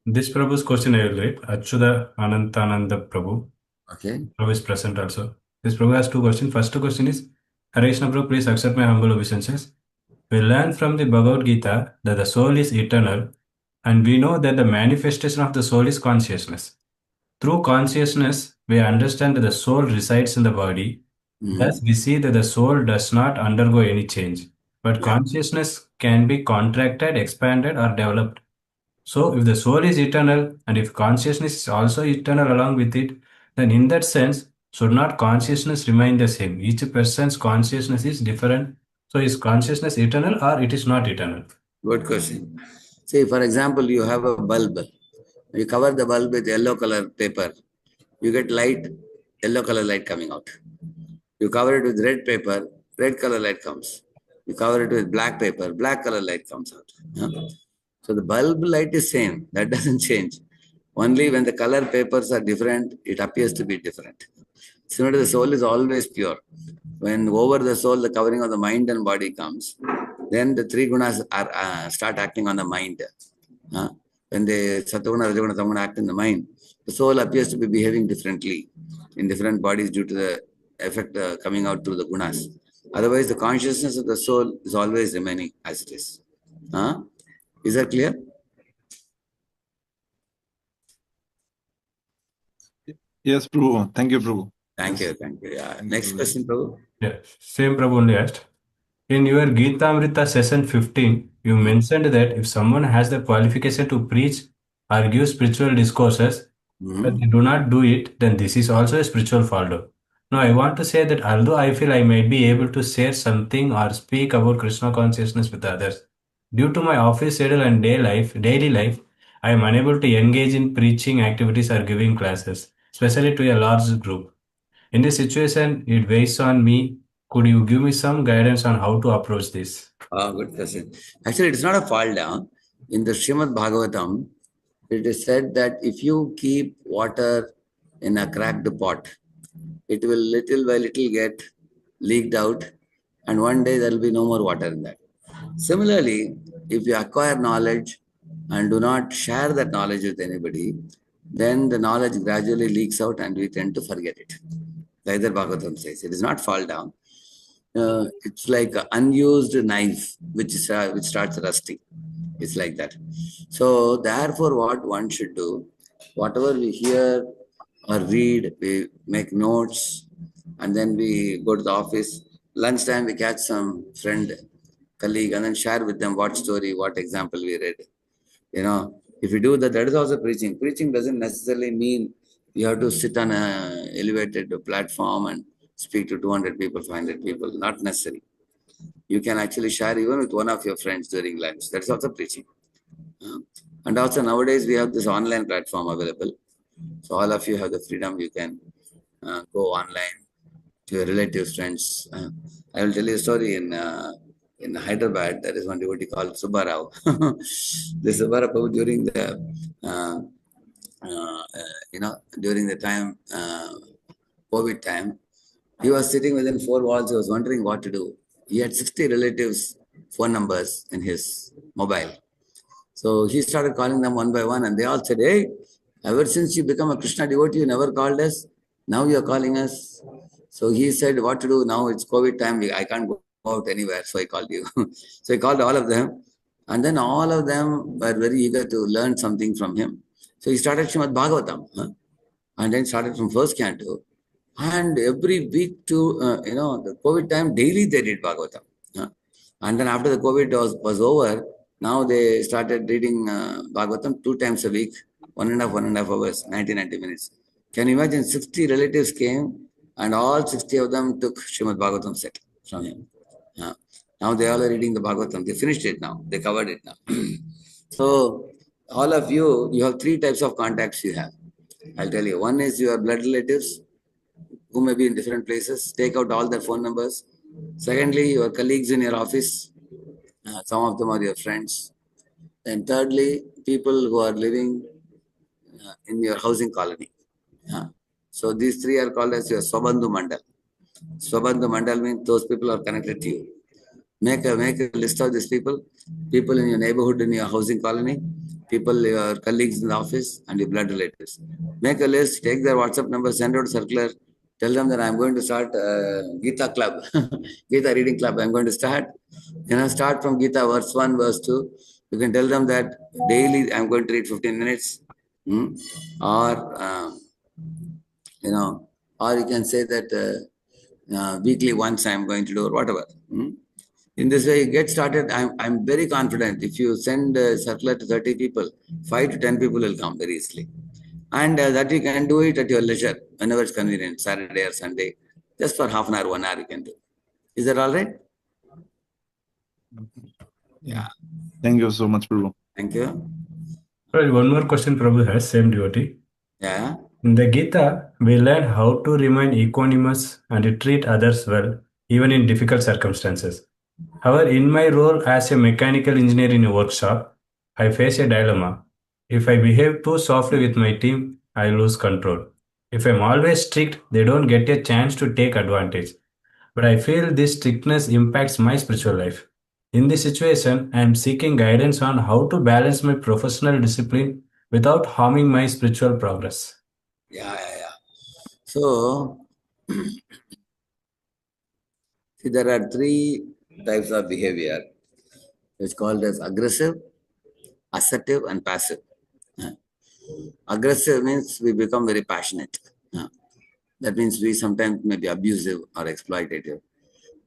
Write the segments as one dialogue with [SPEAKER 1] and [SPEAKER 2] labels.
[SPEAKER 1] This Prabhu's question I will read. Achyuta Anantananda Prabhu.
[SPEAKER 2] Okay.
[SPEAKER 1] Prabhu is present also. This Prabhu has two questions. First question is, Hare Krishna Prabhu, please accept my humble obeisances. We learn from the Bhagavad Gita that the soul is eternal, and we know that the manifestation of the soul is consciousness. Through consciousness, we understand that the soul resides in the body. Thus,
[SPEAKER 2] Mm.
[SPEAKER 1] we see that the soul does not undergo any change, but
[SPEAKER 2] Yeah.
[SPEAKER 1] consciousness can be contracted, expanded, or developed. So, if the soul is eternal and if consciousness is also eternal along with it, then in that sense, should not consciousness remain the same? Each person's consciousness is different. So, is consciousness eternal or it is not eternal?
[SPEAKER 2] Good question. See, for example, you have a bulb. You cover the bulb with yellow color paper. You get light, yellow color light coming out. You cover it with red paper, red color light comes. You cover it with black paper, black color light comes out. Yeah? So the bulb light is same. That doesn't change. Only when the color papers are different, it appears to be different. Similarly, the soul is always pure. When over the soul, the covering of the mind and body comes, then the three gunas are start acting on the mind. Uh, when the Satoguna, Rajoguna, Tamaguna act in the mind, the soul appears to be behaving differently in different bodies due to the effect coming out through the gunas. Otherwise, the consciousness of the soul is always remaining as it is. Is that clear?
[SPEAKER 3] Yes, Prabhu. Thank you, Prabhu.
[SPEAKER 2] Thank
[SPEAKER 3] Yes.
[SPEAKER 2] you, thank you. Yeah.
[SPEAKER 3] Thank you,
[SPEAKER 2] Next
[SPEAKER 3] Prabhu.
[SPEAKER 2] question, Prabhu.
[SPEAKER 1] Yeah, same Prabhu only asked. In your Gita Amrita session 15, you mentioned that if someone has the qualification to preach or give spiritual discourses, but they do not do it, then this is also a spiritual failure. Now, I want to say that although I feel I might be able to share something or speak about Krishna consciousness with others, due to my office schedule and daily life, I am unable to engage in preaching activities or giving classes, especially to a large group. In this situation, it weighs on me. Could you give me some guidance on how to approach this?
[SPEAKER 2] Good question. Actually, it's not a fall down. In the Srimad Bhagavatam, it is said that if you keep water in a cracked pot, it will little by little get leaked out, and one day there will be no more water in that. Similarly, if you acquire knowledge and do not share that knowledge with anybody, then the knowledge gradually leaks out and we tend to forget it. Like that Bhagavatam says, it is not fall down. It's like an unused knife which starts rusting. It's like that. So therefore, what one should do, whatever we hear or read, we make notes, and then we go to the office. Lunchtime, we catch some friend, colleague, and then share with them what story, what example we read. If you do that, that is also preaching. Preaching doesn't necessarily mean you have to sit on a elevated platform and speak to 200 people, 500 people. Not necessary. You can actually share even with one of your friends during lunch. That's also preaching. Uh, And also nowadays we have this online platform available. So all of you have the freedom. You can go online to your relatives, friends. I will tell you a story in Hyderabad. There is one devotee called Subbarao. The Subbarao during the uh, during the time COVID time, he was sitting within four walls. He was wondering what to do. He had 60 relatives' phone numbers in his mobile. So he started calling them one by one, and they all said, "Hey, ever since you become a Krishna devotee, you never called us. Now you are calling us." So he said, "What to do now? It's COVID time. I can't go out anywhere, so I called you." So he called all of them, and then all of them were very eager to learn something from him. So he started Srimad Bhagavatam, and then started from first canto. And every week to the COVID time, daily they did Bhagavatam. And then after the COVID was over, now they started reading Bhagavatam 2 times a week, 1.5 hours, 90 minutes. Can you imagine 60 relatives came and all 60 of them took Srimad Bhagavatam set from him. Now they all are reading the Bhagavatam. They finished it now. They covered it now. So all of you, you have three types of contacts you have. I'll tell you. One is your blood relatives who may be in different places. Take out all their phone numbers. Secondly, your colleagues in your office. Some of them are your friends. And thirdly, people who are living in your housing colony. So these three are called as your Swabandhu Mandal. Swabandhu Mandal means those people are connected to you. Make a list of these people in your neighborhood, in your housing colony, people, your colleagues in the office, and your blood relatives. Make a list, take their WhatsApp number, send out a circular, tell them that I'm going to start Gita Club, Gita Reading Club. I'm going to start. Start from Gita verse 1, verse 2. You can tell them that daily I'm going to read 15 minutes. Or, or you can say that weekly once I'm going to do, or whatever. In this way, you get started. I'm very confident. If you send a circular to 30 people, 5 to 10 people will come very easily. And that you can do it at your leisure, whenever it's convenient, Saturday or Sunday, just for half an hour, 1 hour you can do. Is that all right? Yeah.
[SPEAKER 3] Thank you so much, Prabhu.
[SPEAKER 2] Thank you.
[SPEAKER 1] Well, one more question Prabhu has, same devotee.
[SPEAKER 2] Yeah.
[SPEAKER 1] In the Gita, we learn how to remain equanimous and to treat others well, even in difficult circumstances. However, in my role as a mechanical engineer in a workshop, I face a dilemma. If I behave too softly with my team, I lose control. If I'm always strict, they don't get a chance to take advantage. But I feel this strictness impacts my spiritual life. In this situation, I am seeking guidance on how to balance my professional discipline without harming my spiritual progress.
[SPEAKER 2] Yeah. So, see, there are 3 types of behavior. It's called as aggressive, assertive, and passive. Aggressive means we become very passionate. That means we sometimes may be abusive or exploitative.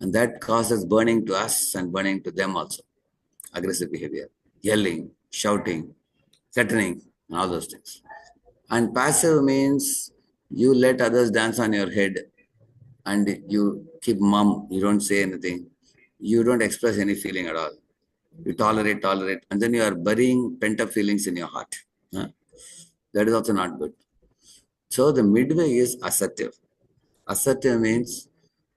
[SPEAKER 2] And that causes burning to us and burning to them also. Aggressive behavior, yelling, shouting, threatening, and all those things. And passive means you let others dance on your head and you keep mum, you don't say anything, you don't express any feeling at all. You tolerate, and then you are burying pent-up feelings in your heart. That is also not good. So the midway is assertive. Assertive means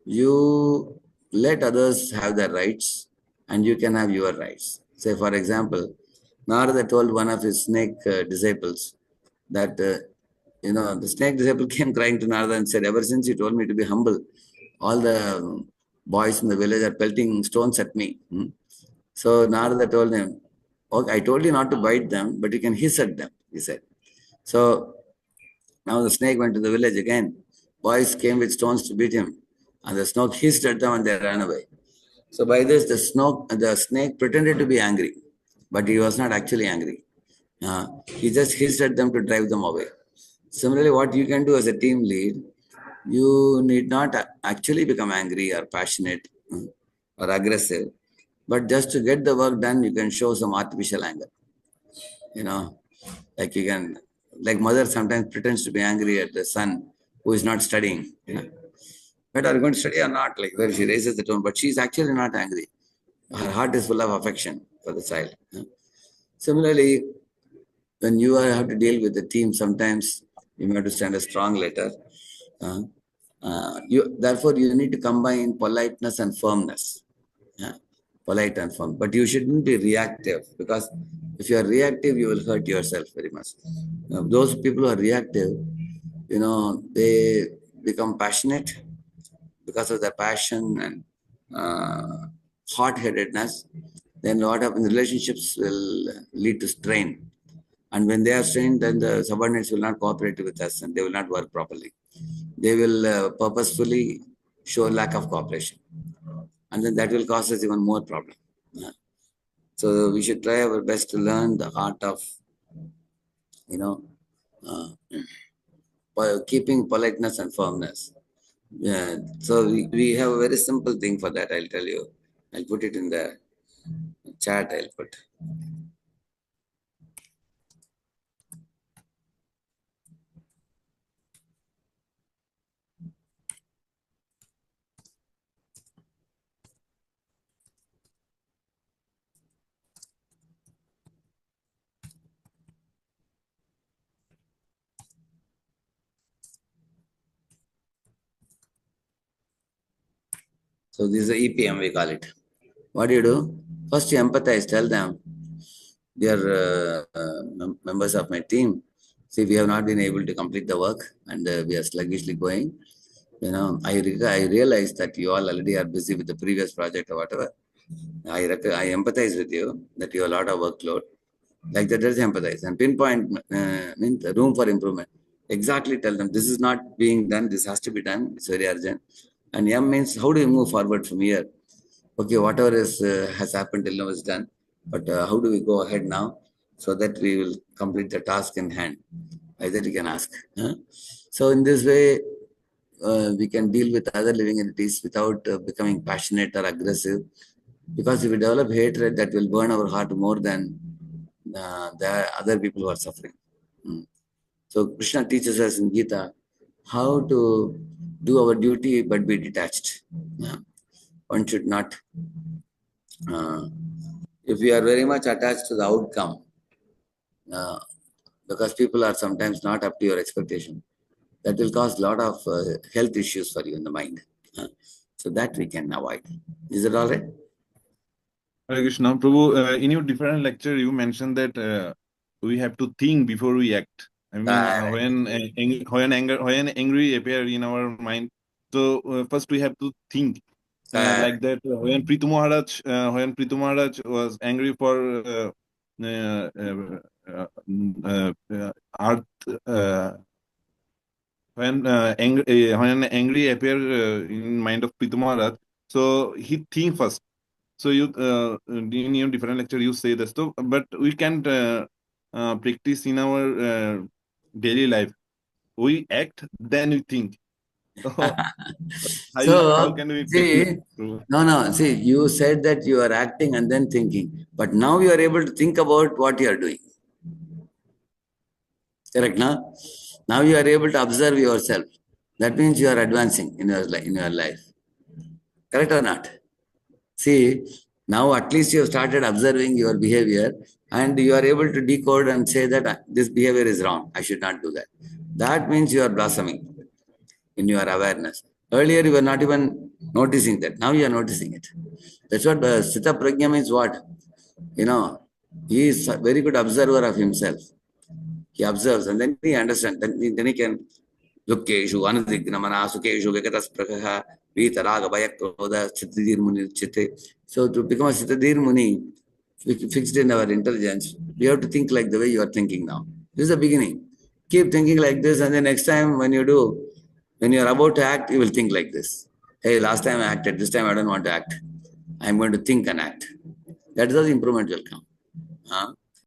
[SPEAKER 2] you let others have their rights and you can have your rights. Say, for example, Narada told one of his snake disciples that, the snake disciple came crying to Narada and said, ever since you told me to be humble, all the boys in the village are pelting stones at me. So Narada told him, okay, I told you not to bite them, but you can hiss at them, he said. So now the snake went to the village again. Boys came with stones to beat him. And the snake hissed at them and they ran away. So by this, the snake pretended to be angry, but he was not actually angry. He just hissed at them to drive them away. Similarly, what you can do as a team lead, you need not actually become angry or passionate or aggressive, but just to get the work done, you can show some artificial anger. Like mother sometimes pretends to be angry at the son who is not studying. But are you going to study or not? Like where she raises the tone, but she's actually not angry. Her heart is full of affection for the child. Similarly, when you have to deal with the team, sometimes you have to send a strong letter. Therefore, you need to combine politeness and firmness. Polite and firm. But you shouldn't be reactive, because if you are reactive, you will hurt yourself very much. Those people who are reactive, they become passionate because of their passion and hot-headedness. Then what happens? Relationships will lead to strain. And when they are strained, then the subordinates will not cooperate with us and they will not work properly. They will purposefully show lack of cooperation. And then that will cause us even more problem. So we should try our best to learn the art of, keeping politeness and firmness. So we have a very simple thing for that, I'll tell you. I'll put it in the chat, I'll put. So this is the EPM, we call it. What do? First you empathize, tell them, dear members of my team, see, we have not been able to complete the work and we are sluggishly going. I realize that you all already are busy with the previous project or whatever. I empathize with you that you have a lot of workload. Like that, does empathize. And pinpoint means room for improvement. Exactly tell them this is not being done, this has to be done, it's very urgent. And M means how do you move forward from here? Okay, whatever is has happened till now is done, but how do we go ahead now so that we will complete the task in hand? Like that you can ask. Huh? So in this way, we can deal with other living entities without becoming passionate or aggressive. Because if we develop hatred, that will burn our heart more than the other people who are suffering. So Krishna teaches us in Gita how to do our duty but be detached. One should not. If we are very much attached to the outcome, because people are sometimes not up to your expectation, that will cause a lot of health issues for you in the mind. So that we can avoid. Is it all right?
[SPEAKER 3] Hare Krishna. Prabhu, in your different lecture, you mentioned that we have to think before we act. I mean, when angry appear in our mind, so first we have to think. Like that, when Prithu Maharaj was angry for earth, when angry appear in mind of Prithu Maharaj, so he think first. So you in your different lecture you say this, so but we can't practice in our daily life. We act, then we think. How can we
[SPEAKER 2] see,
[SPEAKER 3] practice?
[SPEAKER 2] no. See, you said that you are acting and then thinking, but now you are able to think about what you are doing. Correct, no? Now you are able to observe yourself. That means you are advancing in your life. Correct or not? See, now at least you have started observing your behavior and you are able to decode and say that this behavior is wrong. I should not do that. That means you are blossoming in your awareness. Earlier, you were not even noticing that. Now you are noticing it. That's what Sthita Prajna means what? He is a very good observer of himself. He observes and then he understands. Then he can Dukkeshu, Anadigna Mana, Sukeshu, Vekatasprakaha, Vitaraga, Bayakroda, Chitadir Muni, Chite. So to become a Chitadir Muni, fixed in our intelligence, we have to think like the way you are thinking now. This is the beginning. Keep thinking like this, and the next time when you are about to act, you will think like this. Hey, last time I acted, this time I don't want to act. I'm going to think and act. That is how the improvement will come.